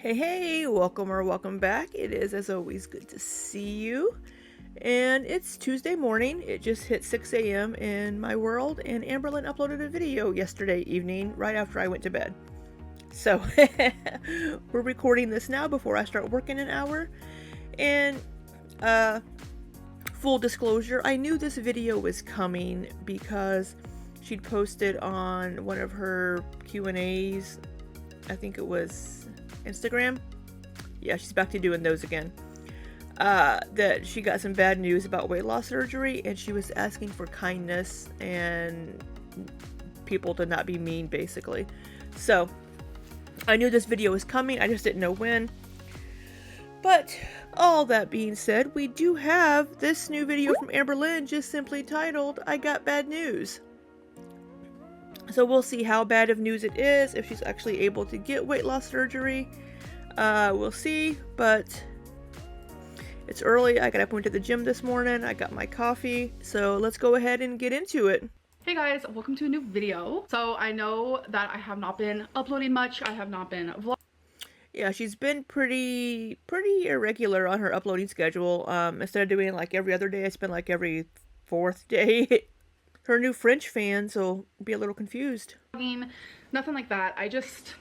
Hey, welcome or welcome back. It is, as always, good to see you. And it's Tuesday morning. It just hit 6 a.m. in my world, and Amberlynn uploaded a video yesterday evening right after I went to bed. So, we're recording this now before I start work in an hour. And, full disclosure, I knew this video was coming because she'd posted on one of her Q&As, I think it was Instagram. Yeah, she's back to doing those again. That she got some bad news about weight loss surgery, and she was asking for kindness and people to not be mean, basically. So, I knew this video was coming, I just didn't know when. But, all that being said, we do have this new video from Amberlynn, just simply titled, I Got Bad News. So we'll see how bad of news it is, if she's actually able to get weight loss surgery. We'll see, but it's early. I got up, went to the gym this morning. I got my coffee. So let's go ahead and get into it. Hey guys, welcome to a new video. So I know that I have not been uploading much. I have not been vlogging. Yeah, she's been pretty irregular on her uploading schedule. Instead of doing like every other day, I spend like every fourth day. Her new French fans will be a little confused. Nothing like that. I just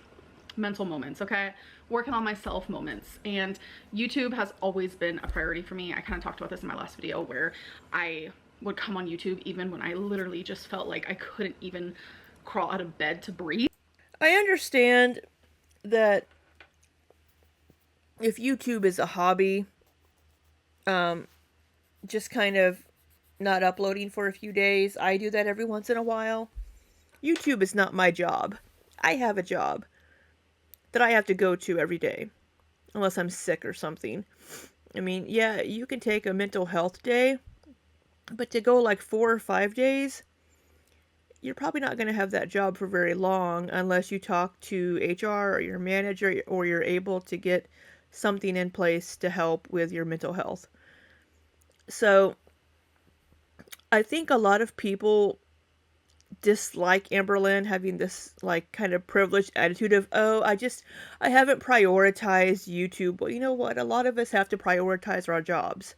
mental moments, okay? Working on myself moments. And YouTube has always been a priority for me. I kind of talked about this in my last video where I would come on YouTube even when I literally just felt like I couldn't even crawl out of bed to breathe. I understand that if YouTube is a hobby, just kind of not uploading for a few days. I do that every once in a while. YouTube is not my job. I have a job that I have to go to every day, unless I'm sick or something. I mean, yeah, you can take a mental health day, but to go like 4 or 5 days, you're probably not going to have that job for very long unless you talk to HR or your manager, or you're able to get something in place to help with your mental health. So I think a lot of people dislike Amberlynn having this like kind of privileged attitude of, oh, I haven't prioritized YouTube. Well, you know what? A lot of us have to prioritize our jobs.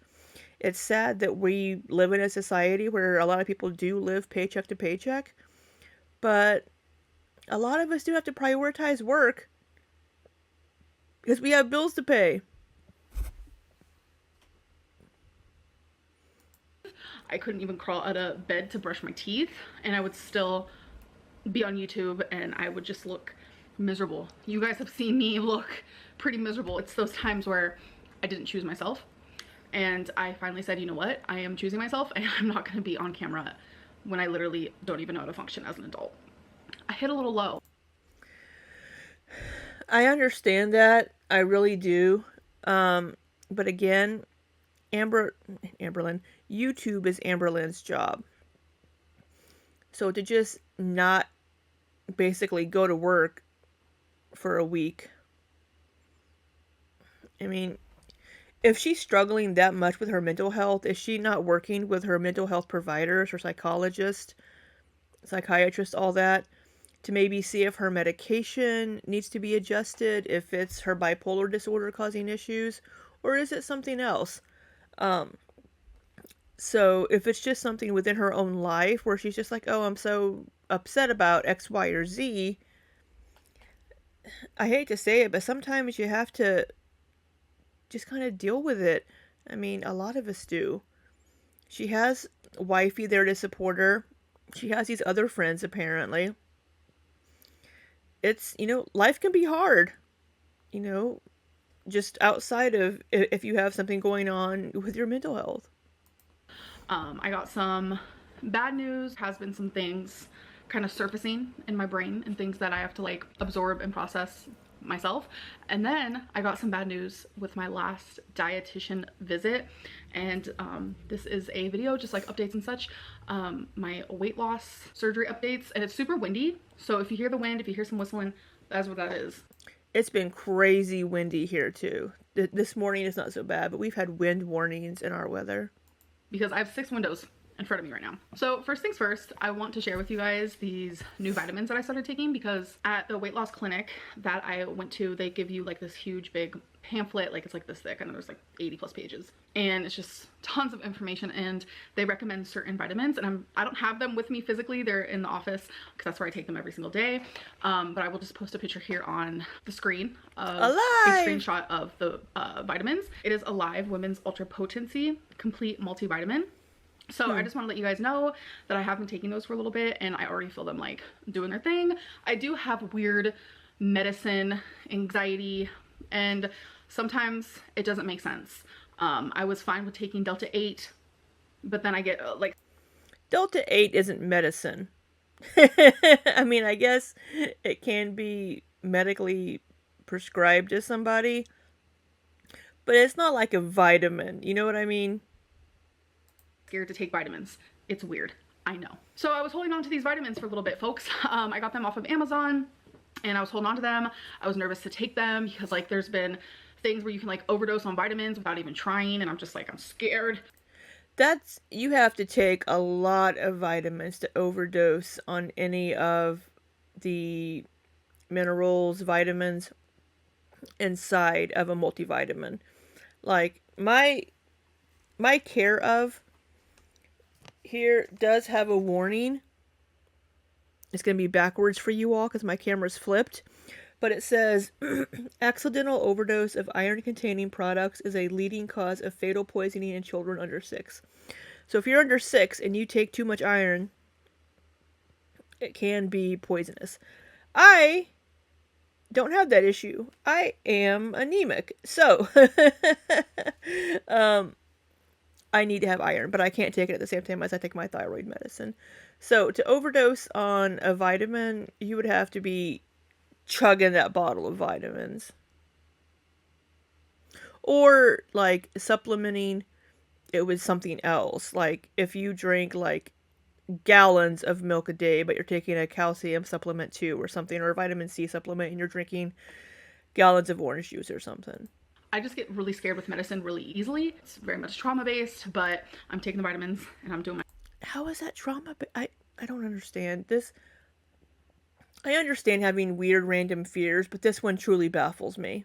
It's sad that we live in a society where a lot of people do live paycheck to paycheck, but a lot of us do have to prioritize work because we have bills to pay. I couldn't even crawl out of bed to brush my teeth, and I would still be on YouTube and I would just look miserable. You guys have seen me look pretty miserable. It's those times where I didn't choose myself, and I finally said, you know what, I am choosing myself, and I'm not going to be on camera when I literally don't even know how to function as an adult. I hit a little low. I understand that. I really do. But again, Amberlynn, YouTube is Amberlynn's job. So to just not basically go to work for a week, I mean, if she's struggling that much with her mental health, is she not working with her mental health providers or psychologist, psychiatrist, all that, to maybe see if her medication needs to be adjusted, if it's her bipolar disorder causing issues, or is it something else? So if it's just something within her own life where she's just like, oh, I'm so upset about X, Y, or Z, I hate to say it, but sometimes you have to just kind of deal with it. I mean, a lot of us do. She has wifey there to support her. She has these other friends, apparently. It's, life can be hard. Just outside of if you have something going on with your mental health. I got some bad news. Has been some things kind of surfacing in my brain and things that I have to like absorb and process myself. And then I got some bad news with my last dietitian visit, and this is a video just like updates and such, my weight loss surgery updates. And it's super windy, so if you hear the wind, if you hear some whistling, that's what that is. It's been crazy windy here too. This morning is not so bad, but we've had wind warnings in our weather. Because I have 6 windows in front of me right now. So first things first, I want to share with you guys these new vitamins that I started taking, because at the weight loss clinic that I went to, they give you like this huge big pamphlet, like it's like this thick, and there's like 80 plus pages, and it's just tons of information, and they recommend certain vitamins, and I don't have them with me physically, they're in the office because that's where I take them every single day, but I will just post a picture here on the screen of Alive! a screenshot of the vitamins. It is Alive Women's Ultra Potency Complete Multivitamin. So I just want to let you guys know that I have been taking those for a little bit, and I already feel them like doing their thing. I do have weird medicine anxiety, and sometimes it doesn't make sense. I was fine with taking Delta 8, but then I get like... Delta 8 isn't medicine. I mean, I guess it can be medically prescribed to somebody, but it's not like a vitamin. You know what I mean? Scared to take vitamins. It's weird. I know. So I was holding on to these vitamins for a little bit, folks. I got them off of Amazon, and I was holding on to them. I was nervous to take them because like there's been things where you can like overdose on vitamins without even trying, and I'm just like, I'm scared. You have to take a lot of vitamins to overdose on any of the minerals, vitamins inside of a multivitamin. Like my care of here does have a warning. It's going to be backwards for you all because my camera's flipped. But it says, accidental overdose of iron-containing products is a leading cause of fatal poisoning in children under 6. So if you're under 6 and you take too much iron, it can be poisonous. I don't have that issue. I am anemic. So, I need to have iron, but I can't take it at the same time as I take my thyroid medicine. So to overdose on a vitamin, you would have to be chugging that bottle of vitamins. Or like supplementing it with something else. Like if you drink like gallons of milk a day, but you're taking a calcium supplement too or something, or a vitamin C supplement, and you're drinking gallons of orange juice or something. I just get really scared with medicine really easily. It's very much trauma based, but I'm taking the vitamins and I'm doing my... How is that trauma? I don't understand this. I understand having weird random fears, but this one truly baffles me.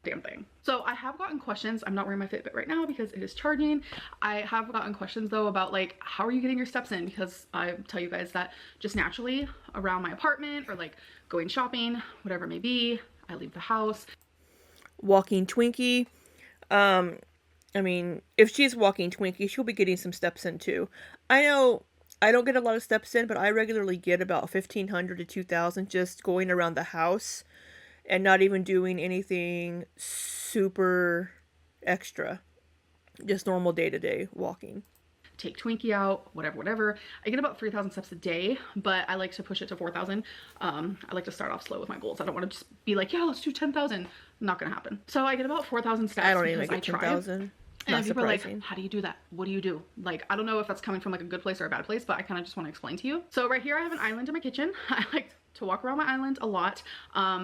Damn thing. So I have gotten questions. I'm not wearing my Fitbit right now because it is charging. I have gotten questions though about like, how are you getting your steps in? Because I tell you guys that just naturally around my apartment or like going shopping, whatever it may be, I leave the house. Walking Twinkie. I mean, if she's walking Twinkie, she'll be getting some steps in too. I know I don't get a lot of steps in, but I regularly get about 1,500 to 2,000 just going around the house and not even doing anything super extra. Just normal day-to-day walking. Take Twinkie out, whatever. I get about 3,000 steps a day, but I like to push it to 4,000. I like to start off slow with my goals. I don't want to just be like, yeah, let's do 10,000. Not gonna happen. So I get about 4,000 steps. I don't even get 10,000. And people are like, how do you do that? What do you do? Like, I don't know if that's coming from like a good place or a bad place, but I kind of just want to explain to you. So right here, I have an island in my kitchen. I like to walk around my island a lot.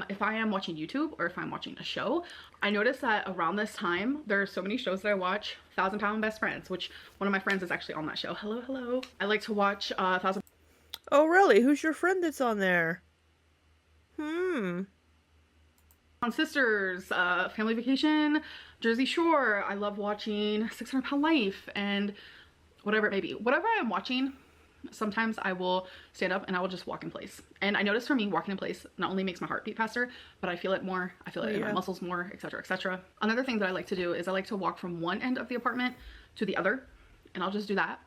If I am watching YouTube or if I'm watching a show, I notice that around this time, there are so many shows that I watch. 1,000 Pound Best Friends, which one of my friends is actually on that show. Hello. I like to watch 1,000. Oh, really? Who's your friend that's on there? Sisters, Family Vacation, Jersey Shore. I love watching 600 Pound Life and whatever it may be. Whatever I'm watching, sometimes I will stand up and I will just walk in place. And I notice for me, walking in place not only makes my heart beat faster, but I feel it more. I feel it in my muscles more, etc., etc. Another thing that I like to do is I like to walk from one end of the apartment to the other, and I'll just do that.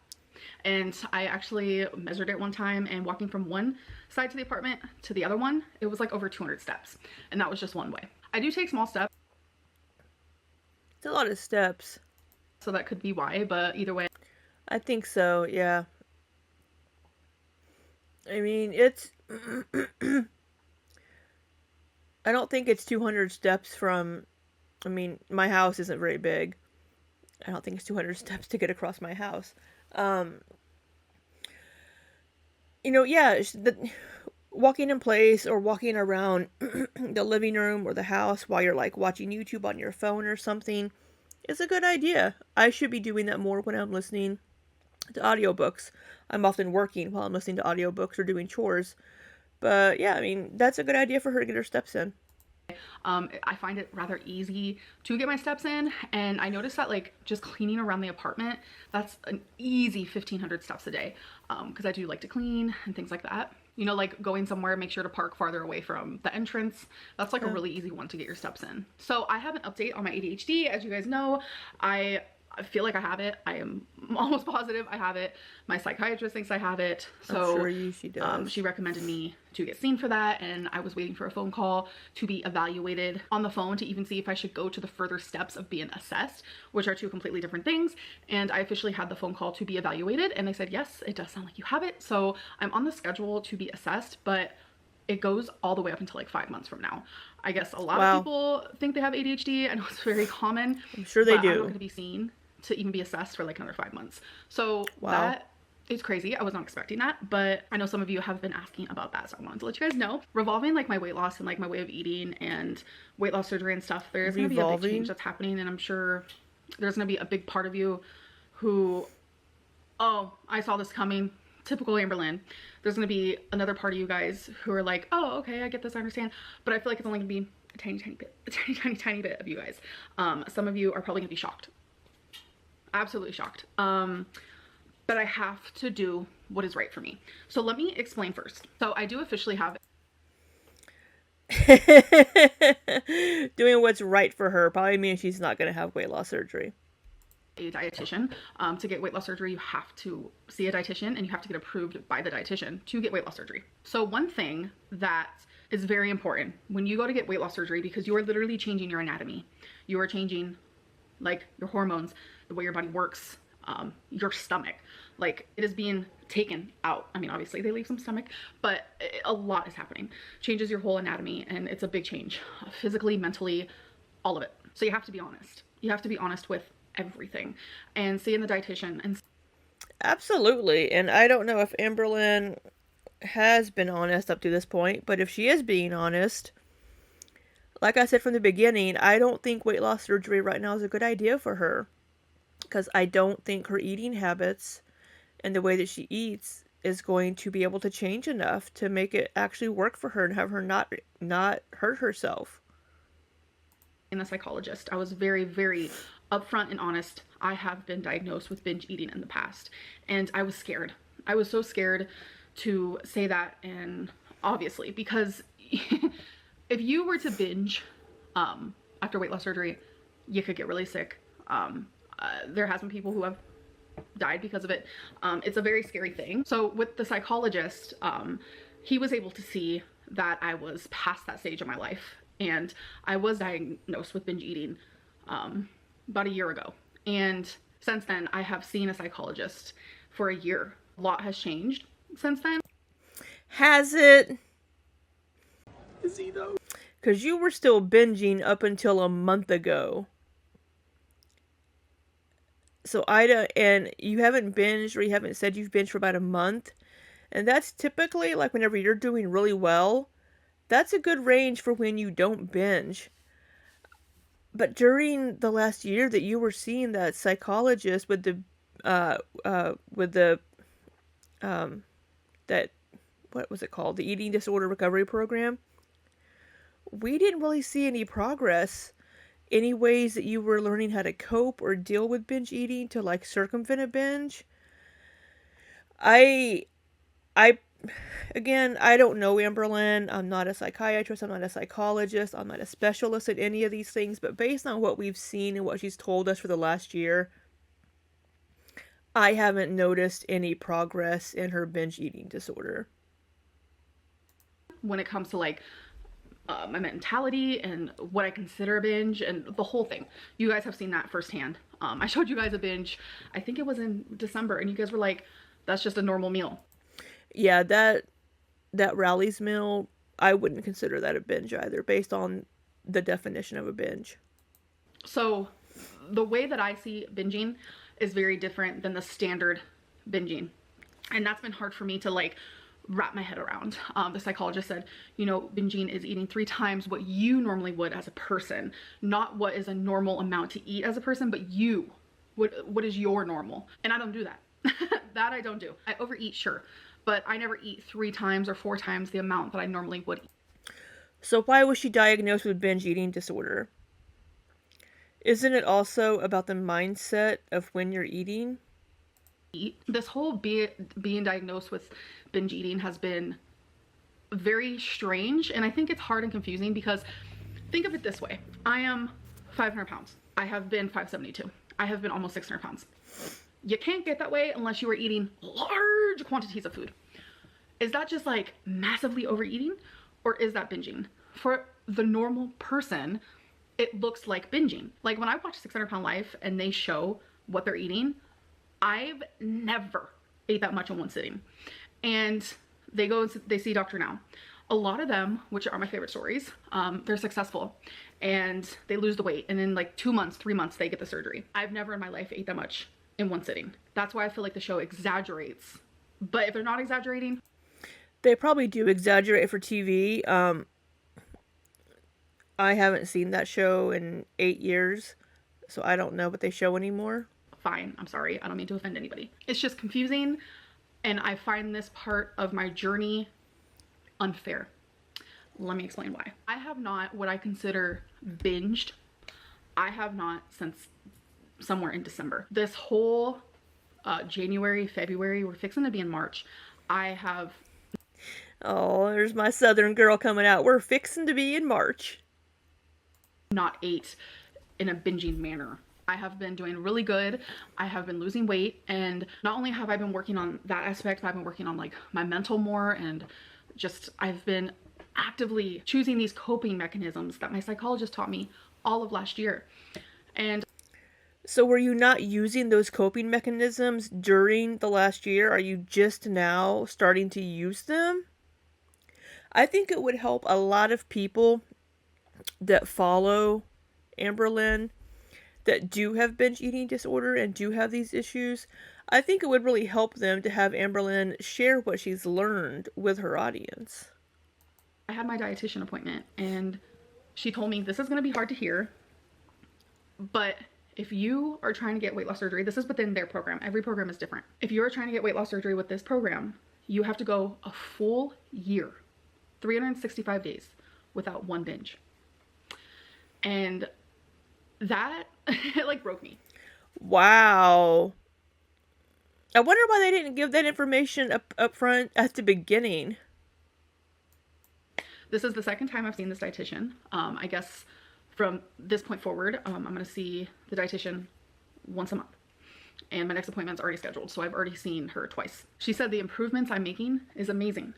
And I actually measured it one time, and walking from one side to the apartment to the other one, it was like over 200 steps, and that was just one way. I do take small steps. It's a lot of steps. So that could be why, but either way. I think so, yeah. I mean, it's... I don't think it's 200 steps from... I mean, my house isn't very big. I don't think it's 200 steps to get across my house. You know, yeah, walking in place or walking around the living room or the house while you're like watching YouTube on your phone or something is a good idea. I should be doing that more when I'm listening to audiobooks. I'm often working while I'm listening to audiobooks or doing chores. But yeah, I mean, that's a good idea for her to get her steps in. I find it rather easy to get my steps in, and I noticed that like just cleaning around the apartment, that's an easy 1,500 steps a day, because I do like to clean and things like that. You know, like going somewhere, make sure to park farther away from the entrance. That's like a really easy one to get your steps in. So I have an update on my ADHD. As you guys know, I feel like I have it. I am almost positive I have it. My psychiatrist thinks I have it. So I'm sure she does. she recommended me to get seen for that, and I was waiting for a phone call to be evaluated on the phone to even see if I should go to the further steps of being assessed, which are two completely different things. And I officially had the phone call to be evaluated, and they said, yes, it does sound like you have it. So I'm on the schedule to be assessed, but it goes all the way up until like 5 months from now. I guess a lot of people think they have ADHD. I know it's very common. I'm sure they do. I'm not going to be seen to even be assessed for like another 5 months. So that is crazy. I was not expecting that, but I know some of you have been asking about that, so I wanted to let you guys know. Revolving like my weight loss and like my way of eating and weight loss surgery and stuff, there's going to be a big change that's happening, and I'm sure there's going to be a big part of you who, oh, I saw this coming. Typical Amberlynn. There's going to be another part of you guys who are like, oh, okay, I get this, I understand. But I feel like it's only going to be a tiny, tiny bit of you guys. Some of you are probably going to be shocked. Absolutely shocked. But I have to do what is right for me. So let me explain first. So I do officially have doing what's right for her probably means she's not going to have weight loss surgery. A dietitian. To get weight loss surgery, you have to see a dietitian, and you have to get approved by the dietitian to get weight loss surgery. So one thing that is very important when you go to get weight loss surgery, because you are literally changing your anatomy, you are changing like your hormones, the way your body works, your stomach, like it is being taken out. I mean, obviously they leave some stomach, but a lot is happening. Changes your whole anatomy, and it's a big change, physically, mentally, all of it. So you have to be honest. You have to be honest with everything and seeing the dietitian. And absolutely. And I don't know if Amberlynn has been honest up to this point, but if she is being honest, like I said from the beginning, I don't think weight loss surgery right now is a good idea for her, because I don't think her eating habits and the way that she eats is going to be able to change enough to make it actually work for her and have her not hurt herself. In a psychologist, I was very, very upfront and honest. I have been diagnosed with binge eating in the past, and I was scared. I was so scared to say that, and obviously, because if you were to binge after weight loss surgery, you could get really sick. There has been people who have died because of it. It's a very scary thing. So with the psychologist, he was able to see that I was past that stage of my life, and I was diagnosed with binge eating about a year ago. And since then, I have seen a psychologist for a year. A lot has changed since then. Has it? Is he though? Because you were still binging up until a month ago. So and you haven't binged, or you haven't said you've binged for about a month. And that's typically like whenever you're doing really well, that's a good range for when you don't binge. But during the last year that you were seeing that psychologist with the that, what was it called? The eating disorder recovery program, we didn't really see any progress. Any ways that you were learning how to cope or deal with binge eating to like circumvent a binge? I Again, I don't know Amberlynn. I'm not a psychiatrist. I'm not a psychologist. I'm not a specialist in any of these things. But based on what we've seen and what she's told us for the last year, I haven't noticed any progress in her binge eating disorder. When it comes to like my mentality and what I consider a binge and the whole thing, you guys have seen that firsthand. I showed you guys a binge, I think it was in December, and you guys were like, that's just a normal meal. Yeah, that Rally's meal, I wouldn't consider that a binge either, based on the definition of a binge. So the way that I see binging is very different than the standard binging. And that's been hard for me to like wrap my head around. The psychologist said, you know, binging is eating 3 times what you normally would as a person, not what is a normal amount to eat as a person, but what is your normal. And I don't do that. That I don't do. I overeat, sure, but I never eat 3 times or 4 times the amount that I normally would eat. So why was she diagnosed with binge eating disorder? Isn't it also about the mindset of when you're eating? This whole being diagnosed with binge eating has been very strange, and I think it's hard and confusing because think of it this way. I am 500 pounds. I have been 572. I have been almost 600 pounds. You can't get that way unless you are eating large quantities of food. Is that just like massively overeating, or is that binging? For the normal person, it looks like binging. Like when I watch 600 Pound Life and they show what they're eating, I've never ate that much in one sitting. And they go and they see Doctor Now. A lot of them, which are my favorite stories, they're successful and they lose the weight. And in like 2 months, 3 months, they get the surgery. I've never in my life ate that much in one sitting. That's why I feel like the show exaggerates. But if they're not exaggerating, They probably do exaggerate for TV. I haven't seen that show in 8 years, so I don't know what they show anymore. fine. I'm sorry. I don't mean to offend anybody. It's just confusing, and I find this part of my journey unfair. Let me explain why. I have not what I consider binged. I have not since somewhere in December. This whole January, February, we're fixing to be in March. I have Oh, there's my southern girl coming out. We're fixing to be in March. not ate in a binging manner. I have been doing really good. I have been losing weight, and not only have I been working on that aspect, but I've been working on like my mental more, and just I've been actively choosing these coping mechanisms that my psychologist taught me all of last year. And So were you not using those coping mechanisms during the last year? Are you just now starting to use them? I think it would help a lot of people that follow Amberlynn that do have binge eating disorder and do have these issues. I think it would really help them to have Amberlynn share what she's learned with her audience. I had my dietitian appointment, and she told me this is going to be hard to hear, but if you are trying to get weight loss surgery, this is within their program. Every program is different. If you are trying to get weight loss surgery with this program, you have to go a full year, 365 days without one binge. And that it like broke me. Wow. I wonder why they didn't give that information up front at the beginning. This is the second time I've seen this dietitian. I guess from this point forward, I'm going to see the dietitian once a month. And my next appointment's already scheduled, so I've already seen her twice. She said the improvements I'm making is amazing,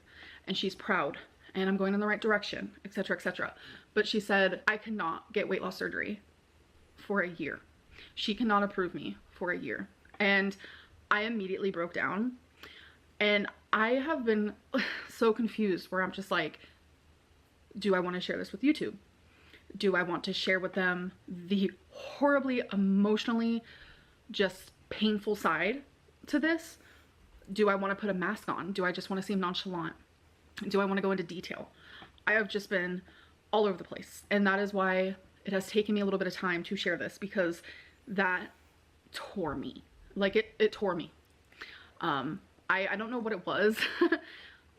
and she's proud, and I'm going in the right direction, etc., etc. But she said I cannot get weight loss surgery for a year. She cannot approve me for a year. And I immediately broke down. And I have been so confused where I'm just like, do I want to share this with YouTube? Do I want to share with them the horribly emotionally just painful side to this? Do I want to put a mask on? Do I just want to seem nonchalant? Do I want to go into detail? I have just been all over the place. And that is why it has taken me a little bit of time to share this, because that tore me. Like it tore me. I don't know what it was,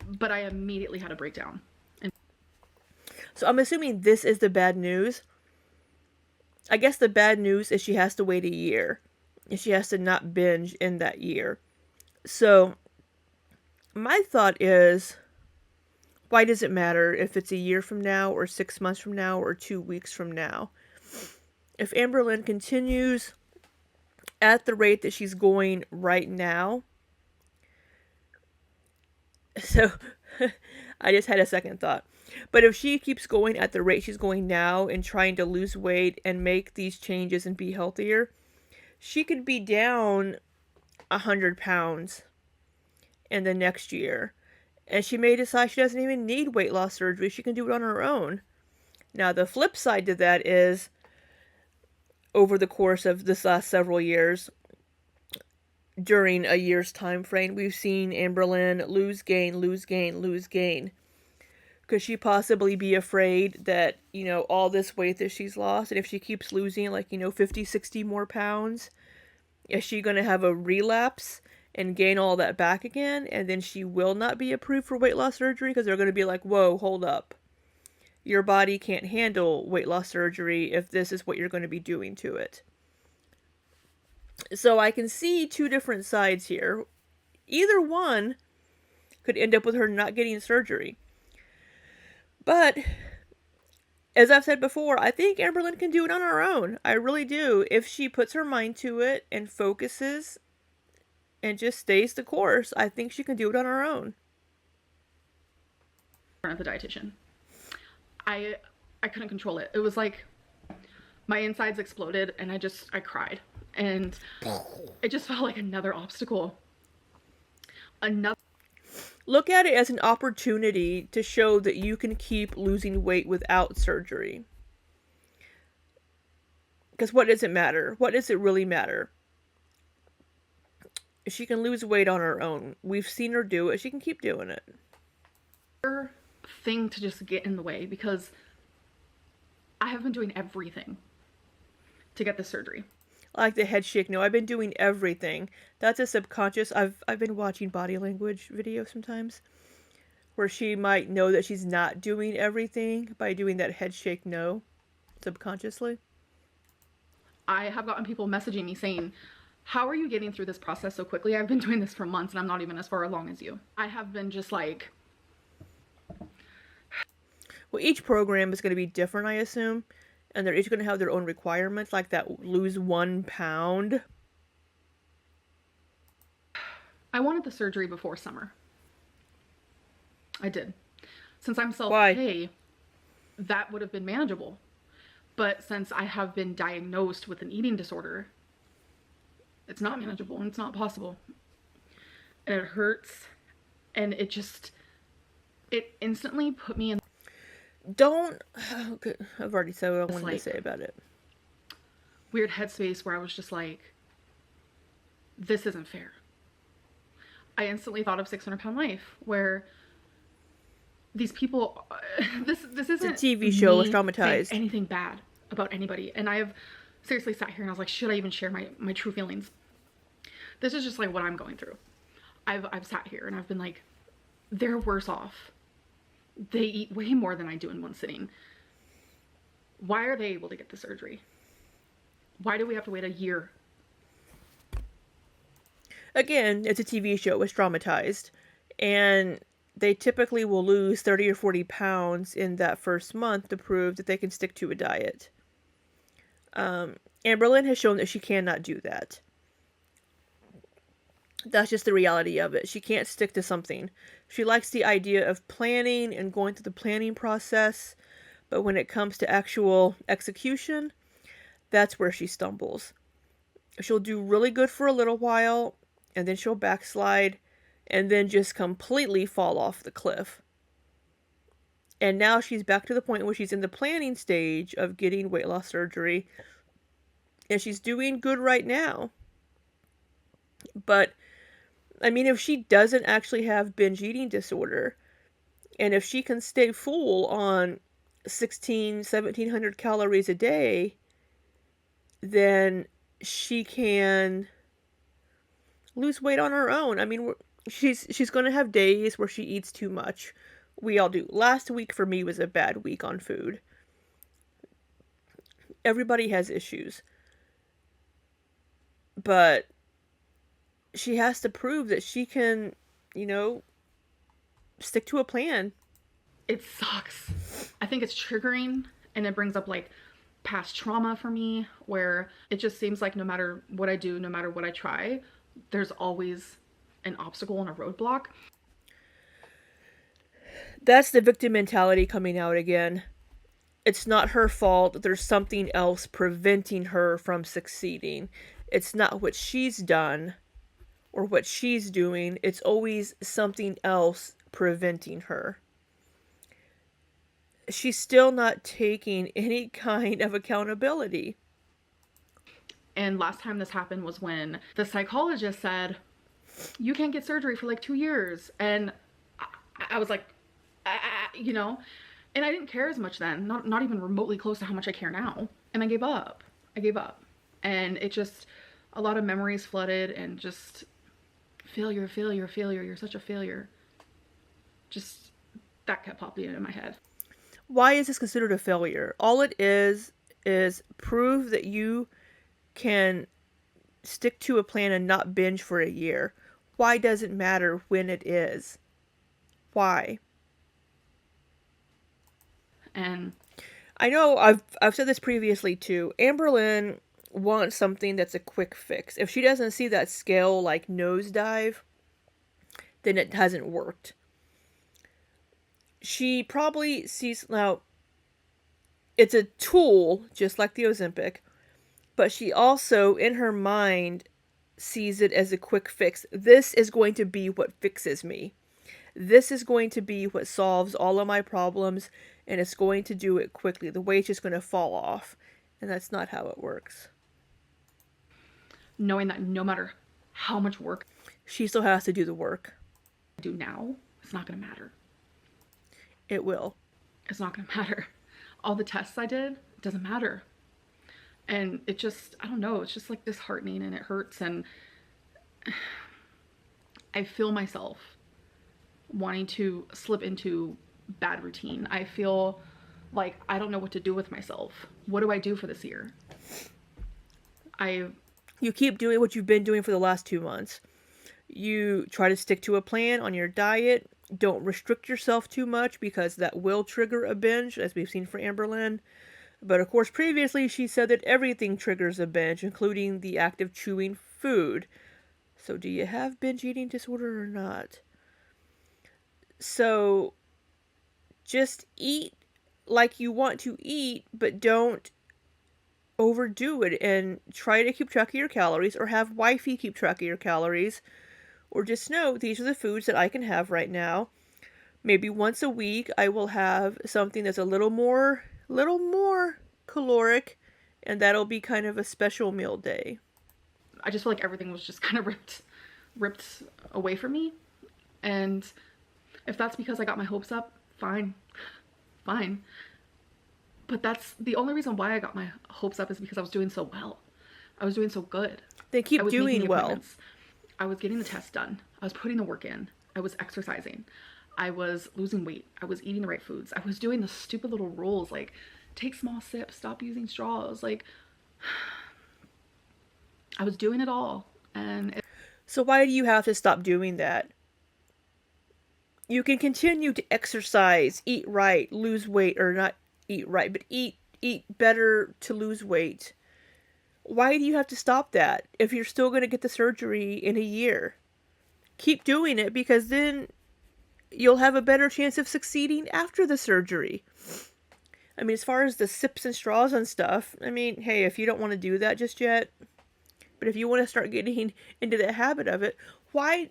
but I immediately had a breakdown. So I'm assuming this is the bad news. I guess the bad news is she has to wait a year. And she has to not binge in that year. So my thought is, why does it matter if it's a year from now or 6 months from now or 2 weeks from now? If Amberlynn continues at the rate that she's going right now, so I just had a second thought. But if she keeps going at the rate she's going now and trying to lose weight and make these changes and be healthier, she could be down 100 pounds in the next year. And she may decide she doesn't even need weight loss surgery. She can do it on her own. Now, the flip side to that is, over the course of this last several years, during a year's time frame, we've seen Amberlynn lose gain, lose gain, lose gain. Could she possibly be afraid that, all this weight that she's lost, and if she keeps losing 50, 60 more pounds, is she going to have a relapse and gain all that back again, and then she will not be approved for weight loss surgery because they're going to be like, whoa, hold up. Your body can't handle weight loss surgery if this is what you're going to be doing to it. So I can see two different sides here. Either one could end up with her not getting surgery. But as I've said before, I think Amberlynn can do it on her own. I really do. If she puts her mind to it and focuses and just stays the course, I think she can do it on her own. Of the dietitian, I couldn't control it. It was like my insides exploded, and I cried, and it just felt like another obstacle. Look at it as an opportunity to show that you can keep losing weight without surgery. Because what does it matter? What does it really matter? She can lose weight on her own. We've seen her do it. She can keep doing it. Thing to just get in the way, because I have been doing everything to get this surgery. Like the head shake. No, I've been doing everything. That's a subconscious. I've been watching body language videos sometimes where she might know that she's not doing everything by doing that head shake no subconsciously. I have gotten people messaging me saying, how are you getting through this process so quickly? I've been doing this for months and I'm not even as far along as you. I have been just like... Well, each program is going to be different, I assume. And they're each going to have their own requirements, like that lose 1 pound. I wanted the surgery before summer. I did. Since I'm self-pay, that would have been manageable. But since I have been diagnosed with an eating disorder, it's not manageable and it's not possible. And it hurts. And it instantly put me in... I've already said what I wanted to say about it. Weird headspace where I was just like, this isn't fair. I instantly thought of 600-Pound Life, where these people, this isn't it's a TV show, was traumatized. Anything bad about anybody. And I have seriously sat here and I was like, should I even share my true feelings? This is just like what I'm going through. I've sat here and I've been like, they're worse off. They eat way more than I do in one sitting. Why are they able to get the surgery? Why do we have to wait a year? Again, it's a TV show. It's traumatized. And they typically will lose 30 or 40 pounds in that first month to prove that they can stick to a diet. Amberlynn has shown that she cannot do that. That's just the reality of it. She can't stick to something. She likes the idea of planning and going through the planning process, but when it comes to actual execution, that's where she stumbles. She'll do really good for a little while, and then she'll backslide, and then just completely fall off the cliff. And now she's back to the point where she's in the planning stage of getting weight loss surgery, and she's doing good right now. But I mean, if she doesn't actually have binge eating disorder, and if she can stay full on 1,700 calories a day, then she can lose weight on her own. I mean, she's going to have days where she eats too much. We all do. Last week for me was a bad week on food. Everybody has issues. But she has to prove that she can, stick to a plan. It sucks. I think it's triggering, and it brings up like past trauma for me, where it just seems like no matter what I do, no matter what I try, there's always an obstacle and a roadblock. That's the victim mentality coming out again. It's not her fault. There's something else preventing her from succeeding. It's not what she's done or what she's doing. It's always something else preventing her. She's still not taking any kind of accountability. And last time this happened was when the psychologist said, you can't get surgery for like 2 years. And I was like, and I didn't care as much then, not even remotely close to how much I care now. And I gave up. And it just, a lot of memories flooded and just failure, failure, failure. You're such a failure. Just that kept popping into my head. Why is this considered a failure? All it is prove that you can stick to a plan and not binge for a year. Why does it matter when it is? Why? And I know I've said this previously too. Amberlynn wants something that's a quick fix. If she doesn't see that scale like nosedive, then it hasn't worked. She probably sees now it's a tool just like the Ozempic, but she also in her mind sees it as a quick fix. This is going to be what fixes me. This is going to be what solves all of my problems, and it's going to do it quickly. The weight's just going to fall off, and that's not how it works. knowing that no matter how much work She still has to do the work. I do now, it's not going to matter. It will. It's not going to matter. All the tests I did, it doesn't matter. And it just, I don't know, it's just like disheartening and it hurts. And I feel myself wanting to slip into bad routine. I feel like I don't know what to do with myself. What do I do for this year? You keep doing what you've been doing for the last 2 months. You try to stick to a plan on your diet. Don't restrict yourself too much because that will trigger a binge, as we've seen for Amberlynn. But of course, previously she said that everything triggers a binge, including the act of chewing food. So do you have binge eating disorder or not? So just eat like you want to eat, but don't overdo it, and try to keep track of your calories, or have wifey keep track of your calories, or just know these are the foods that I can have right now. Maybe once a week I will have something that's a little more caloric, and that'll be kind of a special meal day. I just feel like everything was just kind of ripped away from me. And if that's because I got my hopes up, fine. Fine. But that's the only reason why I got my hopes up is because I was doing so well. I was doing so good. Then keep doing well. I was getting the test done. I was putting the work in. I was exercising. I was losing weight. I was eating the right foods. I was doing the stupid little rules like take small sips, stop using straws. Like I was doing it all. So why do you have to stop doing that? You can continue to exercise, eat right, lose weight, or not eat right, but eat better to lose weight. Why do you have to stop that if you're still going to get the surgery in a year? Keep doing it, because then you'll have a better chance of succeeding after the surgery. I mean, as far as the sips and straws and stuff, I mean, hey, if you don't want to do that just yet, but if you want to start getting into the habit of it, why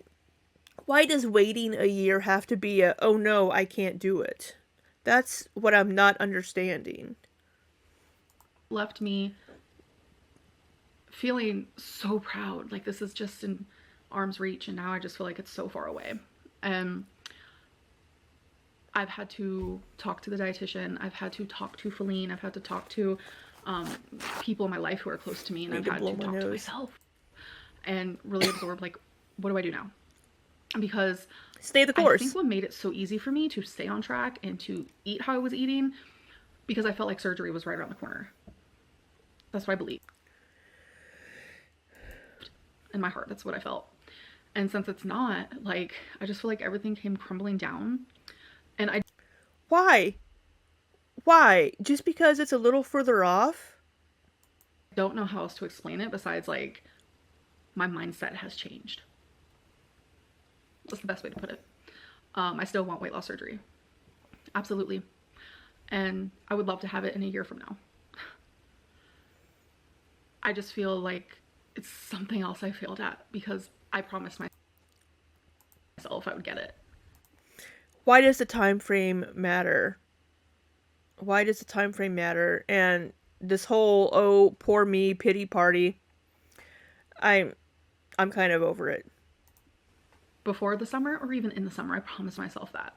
does waiting a year have to be oh no, I can't do it? That's what I'm not understanding. Left me feeling so proud. Like this is just in arm's reach, and now I just feel like it's so far away. And I've had to talk to the dietitian. I've had to talk to Feline. I've had to talk to people in my life who are close to me, and I've had to talk to myself and really absorb like, what do I do now? Because stay the course. I think what made it so easy for me to stay on track and to eat how I was eating, because I felt like surgery was right around the corner. That's what I believe. In my heart, that's what I felt. And since it's not, like, I just feel like everything came crumbling down. And Why? Just because it's a little further off? don't know how else to explain it besides, like, my mindset has changed. That's the best way to put it. I still want weight loss surgery. Absolutely. And I would love to have it in a year from now. I just feel like it's something else I failed at because I promised myself I would get it. Why does the time frame matter? Why does the time frame matter? And this whole oh poor me pity party, I'm kind of over it. Before the summer or even in the summer, I promised myself that.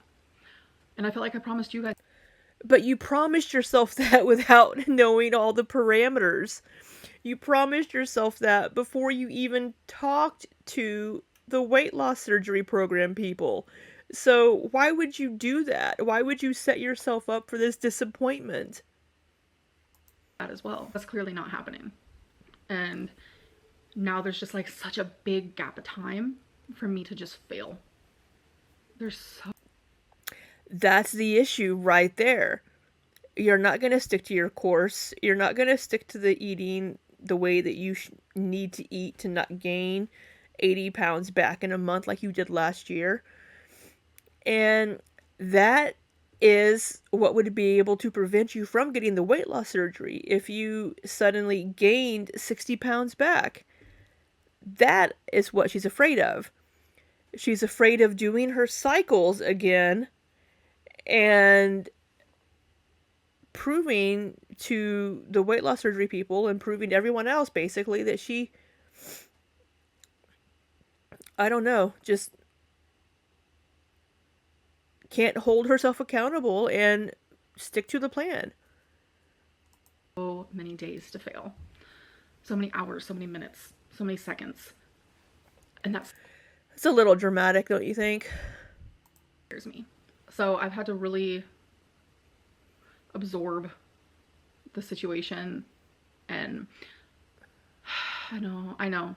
And I feel like I promised you guys. But you promised yourself that without knowing all the parameters. You promised yourself that before you even talked to the weight loss surgery program people. So why would you do that? Why would you set yourself up for this disappointment? That as well. That's clearly not happening. And now there's just like such a big gap of time for me to just fail. There's so That's the issue right there. You're not going to stick to your course. You're not going to stick to the eating the way that you need to eat to not gain 80 pounds back in a month like you did last year. And that is what would be able to prevent you from getting the weight loss surgery if you suddenly gained 60 pounds back. That is what she's afraid of. She's afraid of doing her cycles again and proving to the weight loss surgery people and proving to everyone else basically that she, I don't know, just can't hold herself accountable and stick to the plan. many days to fail. So many hours, so many minutes, so many seconds. And that's It's a little dramatic, don't you think? scares me. So I've had to really absorb the situation, and I know.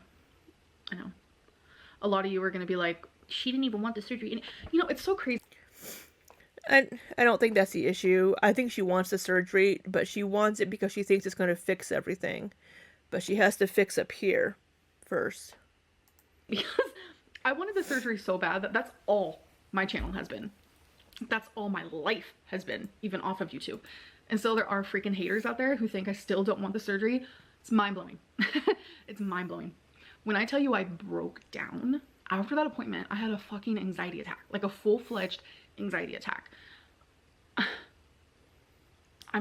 A lot of you are going to be like, she didn't even want the surgery. And, you know, it's so crazy. I don't think that's the issue. I think she wants the surgery, but she wants it because she thinks it's going to fix everything. But she has to fix up here first. Because I wanted the surgery so bad that that's all my channel has been. That's all my life has been, even off of YouTube. And so there are freaking haters out there who think I still don't want the surgery. It's mind-blowing. It's mind-blowing. When I tell you I broke down after that appointment, I had a fucking anxiety attack, like a full-fledged anxiety attack. I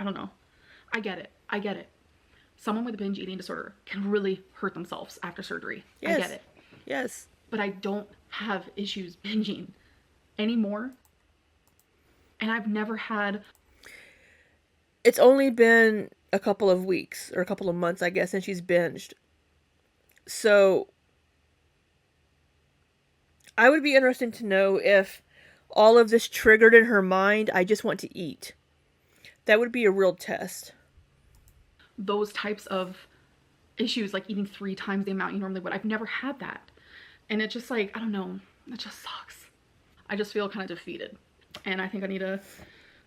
don't know. I get it. Someone with a binge eating disorder can really hurt themselves after surgery. Yes. I get it. Yes. But I don't have issues binging anymore. And I've never had. It's only been a couple of weeks or a couple of months, I guess, since she's binged. So I would be interested to know if all of this triggered in her mind, I just want to eat. That would be a real test. Those types of issues, like eating 3 times the amount you normally would. I've never had that. And it's just like, I don't know, it just sucks. I just feel kind of defeated. And I think I need to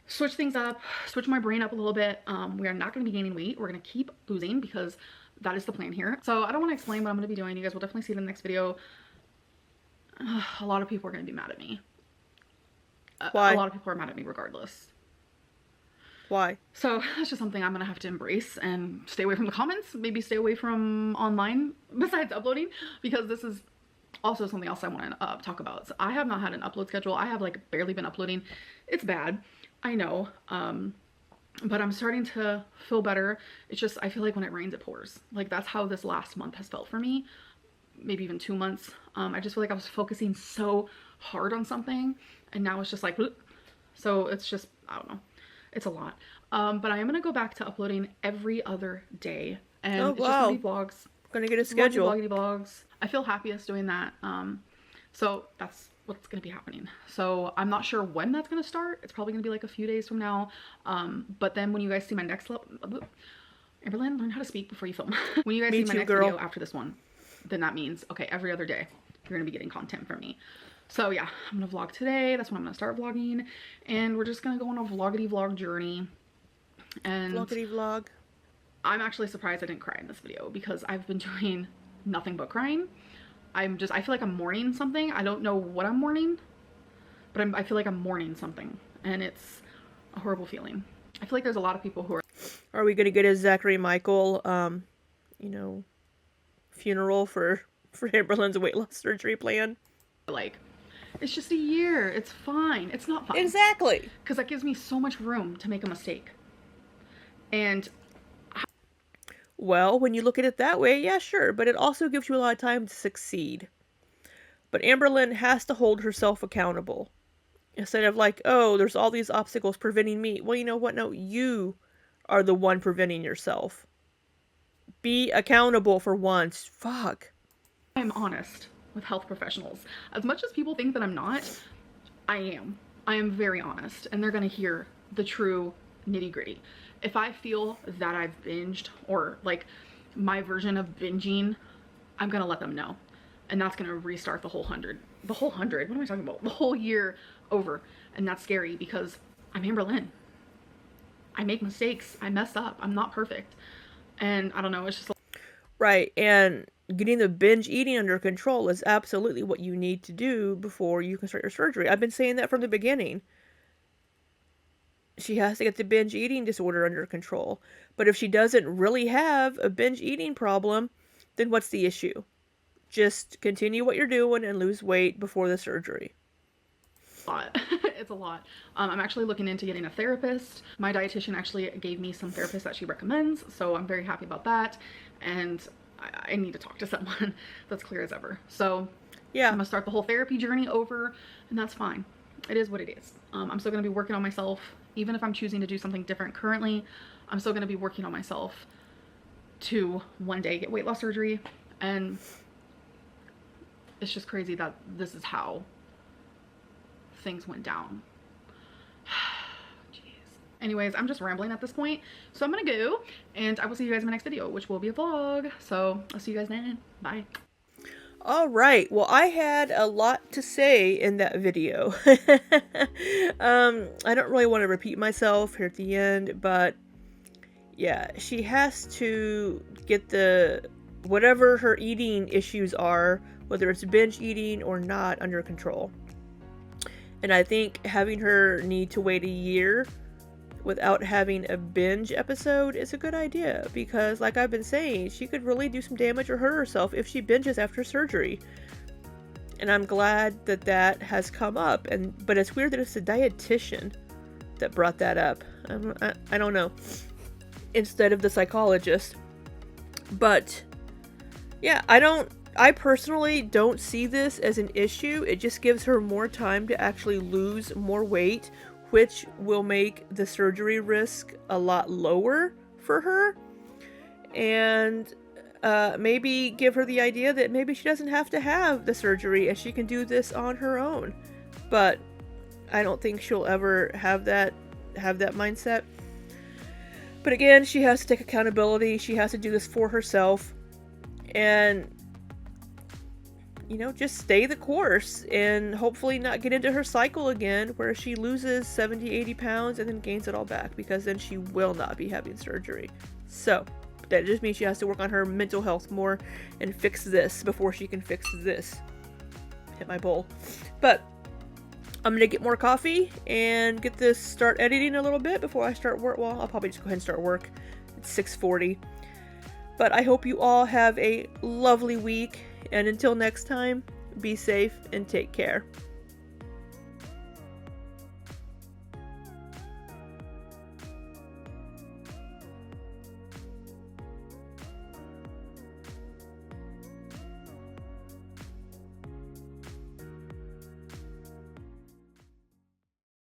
switch things up, switch my brain up a little bit. We are not going to be gaining weight. We're going to keep losing because that is the plan here. So I don't want to explain what I'm going to be doing. You guys will definitely see it in the next video. A lot of people are going to be mad at me. Why? A lot of people are mad at me regardless. Why? So that's just something I'm going to have to embrace and stay away from the comments. Maybe stay away from online besides uploading, because this is also something else I want to talk about. So I have not had an upload schedule. I have like barely been uploading. It's bad. I know. But I'm starting to feel better. It's just, I feel like when it rains, it pours. Like that's how this last month has felt for me. Maybe even 2 months. I just feel like I was focusing so hard on something, and now it's just like, so it's just, I don't know. It's a lot. But I am going to go back to uploading every other day. And it's just going to be vlogs. Gonna get a schedule. Vloggity vlogs. I feel happiest doing that. So that's what's going to be happening. So I'm not sure when that's going to start. It's probably going to be like a few days from now. But then when you guys see my next Amberlynn, learn how to speak before you film. When you guys see my next video after this one, then that means, okay, every other day you're going to be getting content from me. So yeah, I'm going to vlog today. That's when I'm going to start vlogging. And we're just going to go on a vloggity vlog journey. And Vloggity vlog. I'm actually surprised I didn't cry in this video because I've been doing nothing but crying. I feel like I'm mourning something. I don't know what I'm mourning, but I feel like I'm mourning something, and it's a horrible feeling. I feel like there's a lot of people who are we gonna get a Zachary Michael, funeral for Amberlynn's weight loss surgery plan? Like, it's just a year. It's fine. It's not fine. Exactly. Because that gives me so much room to make a mistake. And well, when you look at it that way, yeah, sure. But it also gives you a lot of time to succeed. But Amberlynn has to hold herself accountable. Instead of like, oh, there's all these obstacles preventing me. Well, you know what? No, you are the one preventing yourself. Be accountable for once. Fuck. I'm honest. with health professionals. As much as people think that I'm not, I am. I am very honest, and they're gonna hear the true nitty gritty. If I feel that I've binged, or like my version of binging, I'm gonna let them know. And that's gonna restart the whole 100. The whole 100, what am I talking about? The whole year over. And that's scary because I'm Amberlynn. I make mistakes, I mess up, I'm not perfect. And I don't know, it's just Right, and getting the binge eating under control is absolutely what you need to do before you can start your surgery. I've been saying that from the beginning. She has to get the binge eating disorder under control. But if she doesn't really have a binge eating problem, then what's the issue? Just continue what you're doing and lose weight before the surgery. a lot. It's a lot. I'm actually looking into getting a therapist. My dietitian actually gave me some therapists that she recommends, so I'm very happy about that. And I need to talk to someone that's clear as ever. So yeah, I'm gonna start the whole therapy journey over, and that's fine. It is what it is. I'm still gonna be working on myself, even if I'm choosing to do something different currently. I'm still gonna be working on myself to one day get weight loss surgery. And it's just crazy that this is how things went down. Jeez. Anyways, I'm just rambling at this point, so I'm gonna go, and I will see you guys in my next video, which will be a vlog. So I'll see you guys then. Bye. All right. Well, I had a lot to say in that video. I don't really want to repeat myself here at the end, but yeah, she has to get the whatever her eating issues are, whether it's binge eating or not, under control. And I think having her need to wait a year without having a binge episode is a good idea, because like I've been saying, she could really do some damage or hurt herself if she binges after surgery. And I'm glad that that has come up, but it's weird that it's the dietitian that brought that up. I don't know, instead of the psychologist. But yeah, I personally don't see this as an issue. It just gives her more time to actually lose more weight, which will make the surgery risk a lot lower for her. And maybe give her the idea that maybe she doesn't have to have the surgery and she can do this on her own. But I don't think she'll ever have that mindset. But again, she has to take accountability. She has to do this for herself. And just stay the course and hopefully not get into her cycle again where she loses 70, 80 pounds and then gains it all back, because then she will not be having surgery. So that just means she has to work on her mental health more and fix this before she can fix this. Hit my bowl. But I'm going to get more coffee and start editing a little bit before I start work. Well, I'll probably just go ahead and start work. It's 6:40. But I hope you all have a lovely week. And until next time, be safe and take care.